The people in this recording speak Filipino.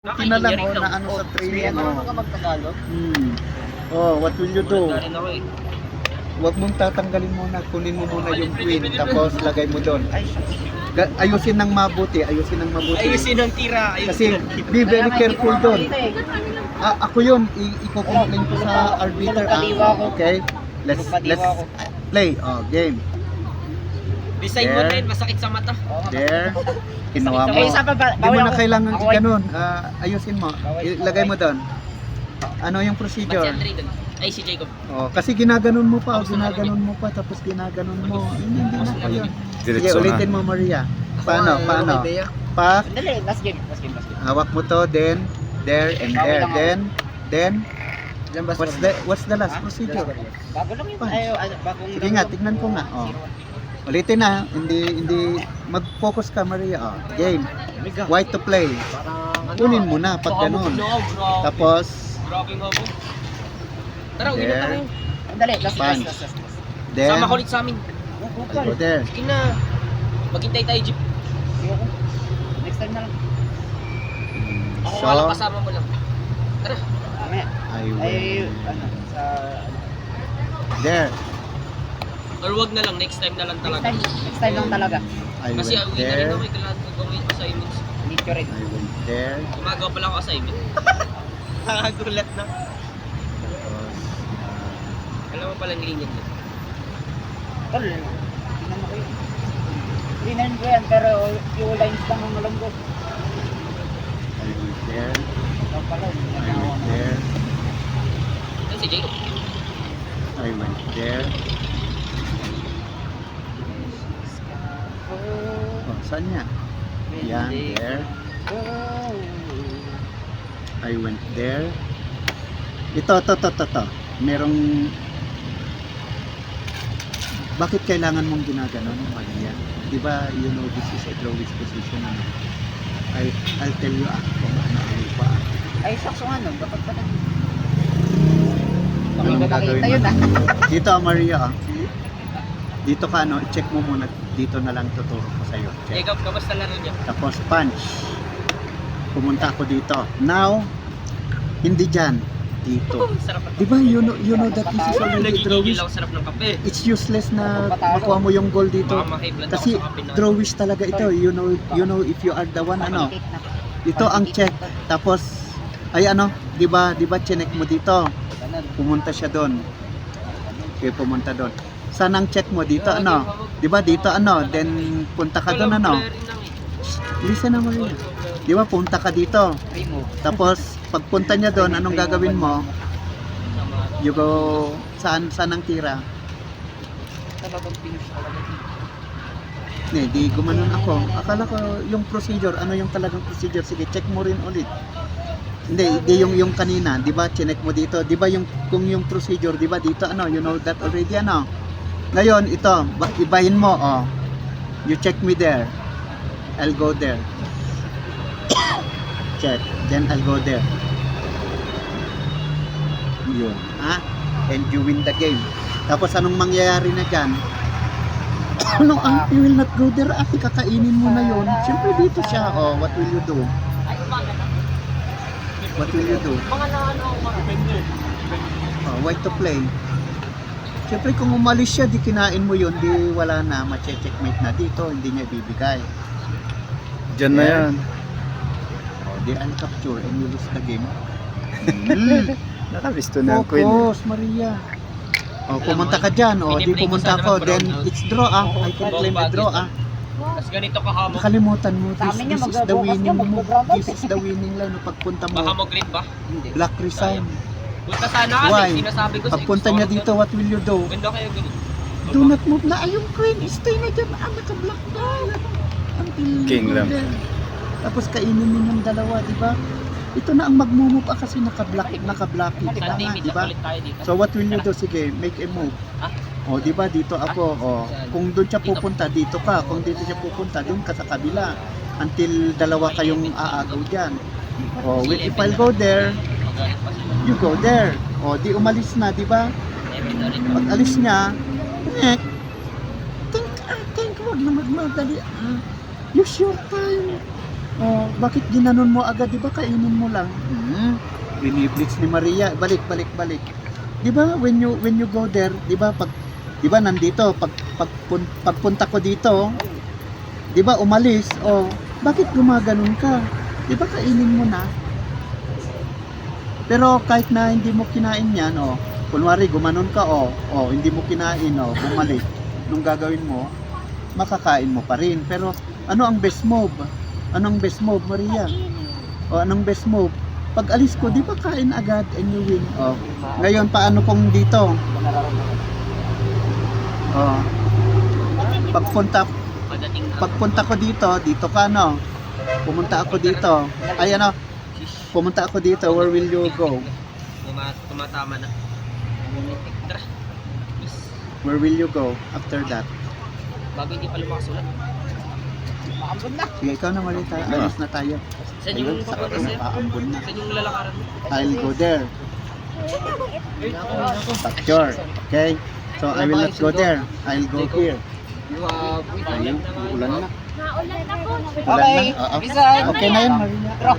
Kinalam mo na ano sa training mo. Marunong ka mag-Tagalog? Oh, what will you do? Galing ako eh. Huwag mong tatanggalin muna, kunin mo muna yung queen, tapos lagay mo doon. Ayusin ng mabuti, ayusin ng mabuti. Ayusin ang tira. Kasi be very careful doon. Ako yun, i-complain ko sa arbiter. Okay? Let's play. Oh, game. Design mo rin, masakit sa mata. There. Kinuha mo. Eh, isa pa ba? Hindi mo Bawal na ako. kailangan Ako ay- ganun. Ayusin mo. Ilagay mo doon. Ano yung Ba't si procedure? Andre doon? Ay, si Jacob. Oh, kasi ginaganon mo pa, ginaganon mo pa, tapos ginaganon mo. Hindi na yun. Sige, Diretso na. ulitin mo, Maria. Paano? Pa, Dali, last game. hawak mo to, then, there, and there. Then, what's the last procedure? Bago lang yun. Pa. Ay, bagong... Sige nga, tignan ko nga. Oh. Ulitin na, hindi, mag-focus ka, Maria. Oh, game. White to play. Kunin mo na pag ganun. Tapos, Grabe nga po. Tara, uwi na There. tayo. Dali, last. Punch. then, Sama ko ulit sa amin. go there. Sige na. Maghintay tayo, Jeep. Next time na lang. Ako So, nga lang, kasama mo lang. Tara. Mamaya. I Ay, will, ano, sa... there. Or wag na lang, next time na lang talaga. Next time lang talaga. I Kasi went uwi na rin there. ako, kailangan ko gawin assignments. Need ko rin. I went there. Gumagawa pala ako assignment. Nakagulat na. Tapos, Alam mo palang linya ko. Tol, tingnan mo ko yun. Tingnan ko yan, pero few lines lang ang alam ko. I went there. Ito pala, I went there. Yan si Jacob. I went there. Oh, saan niya? Yan, there. I went there. Ito. Merong... Bakit kailangan mong ginaganon, Maria? Di ba, you know, this is a drawing position. Ano? I'll tell you kung ano pa. Ay, sakso nga nun. Dapat pa Anong gagawin yun mo? Dito, Maria. Dito ka, ano, check mo muna. Dito na lang tuturo ko sa'yo. Check. Jacob, kamusta laro niya? Tapos punch. Pumunta ako dito. Now, hindi dyan. Dito. Sarap at Di ba, you know that this is already Nagigigil drawish? ako, sarap ng kape. It's useless na makuha mo yung goal dito. Baka ma-high blood ako Kasi sa kape na. drawish talaga ito. You know if you are the one, ano. Ito ang check. Tapos, ay ano, di ba chinek mo dito? Pumunta siya doon. Okay, pumunta doon. Saan ang check mo? Dito, ano? Di ba dito, ano? Then, punta ka doon, ano? Listen na, Maria. Di ba, punta ka dito. Tapos, pagpunta niya doon, anong gagawin mo? You go, saan ang tira? Di gumanon ako. Akala ko yung procedure, ano yung talagang procedure? Sige, check mo rin ulit. Hindi yung kanina, di ba, chinek mo dito. Di ba kung yung procedure, di ba dito, ano, you know that already, ano? Ngayon, ito, ibahin mo, oh. You check me there. I'll go there. Check. Then I'll go there. Yun. Ha? And you win the game. Tapos anong mangyayari na dyan? Ano, you will not go there. Ate, kakainin mo na yun. Siyempre dito siya. Oh, what will you do? What will you do? Oh, white to play. Siyempre kung umalis siya, di kinain mo yun, di wala na, mache-checkmate na dito, hindi niya bibigay. Diyan na yan. Oh, di uncapture and you lose the game. Nakalisto na ang queen. Focus, Maria. Oh, pumunta ka dyan. Oh, di pumunta ako. Then, it's draw, I can claim the draw, Tapos ganito kahamog. Nakalimutan mo, Sa amin this yan, is the magbubukas winning ka, mo. magbubukas. This is the winning line. Pagpunta Baka mo, mo green ba? black resign. Punta sana kasi Why? sinasabi ko sa Pagpunta niya dito, what will you do? Ganda kayo ganun. Do not move na. Ay, yung queen, stay na dyan. Naka-block na. Until King you go lang. there. Tapos kainin mo yung dalawa, di ba? Ito na ang mag-move kasi naka-block ka Sunday, nga, meet di up ba? ulit tayo dito. So what will you do? Sige, make a move. Ah? O, di ba dito ako, kung doon siya pupunta, dito ka. Kung dito siya pupunta, doon ka sa kabila. Until dalawa kayong aagaw dyan. O, wait, if I'll go there, Magalit pa sila. you go there. O, di umalis na, di ba? Pag alis niya, think, wag na magmadali. Use your time. Oh, bakit ginanon mo agad? Di ba kainin mo lang? Biniblitz ni Maria. Balik. Di ba when you go there, di ba di ba nandito pagpunta ko dito, di ba umalis? Oh, bakit gumaganon ka? Di ba kainin mo na? Pero kahit na hindi mo kinain yan, oh, kunwari gumanon ka, oh, hindi mo kinain, oh, bumalik. Nung gagawin mo, makakain mo pa rin. Pero ano ang best move? Anong best move, Maria? O anong best move? Pag alis ko, di ba kain agad and you win? O, ngayon, paano kung dito? O, pagpunta ko dito ka, no? Pumunta ako dito. Ay, ano? Pumunta ako dito, where will you go? Tumatama na. Tara. Where will you go after that? Bago hindi pa lumakas ulan. Maambon na. Sige, ikaw na, Maria. Alis na tayo. Saan yung Ayun, papunta sakto, sa'yo? napaambon na. Saan yung lalakaran mo? I'll go there. But sure. Okay? So, I will not go there. I'll go here. You have... Ayun, ulan na. Naulan na po. Ulan Okay. na. Oo. Bisan. Okay na yun, Maria.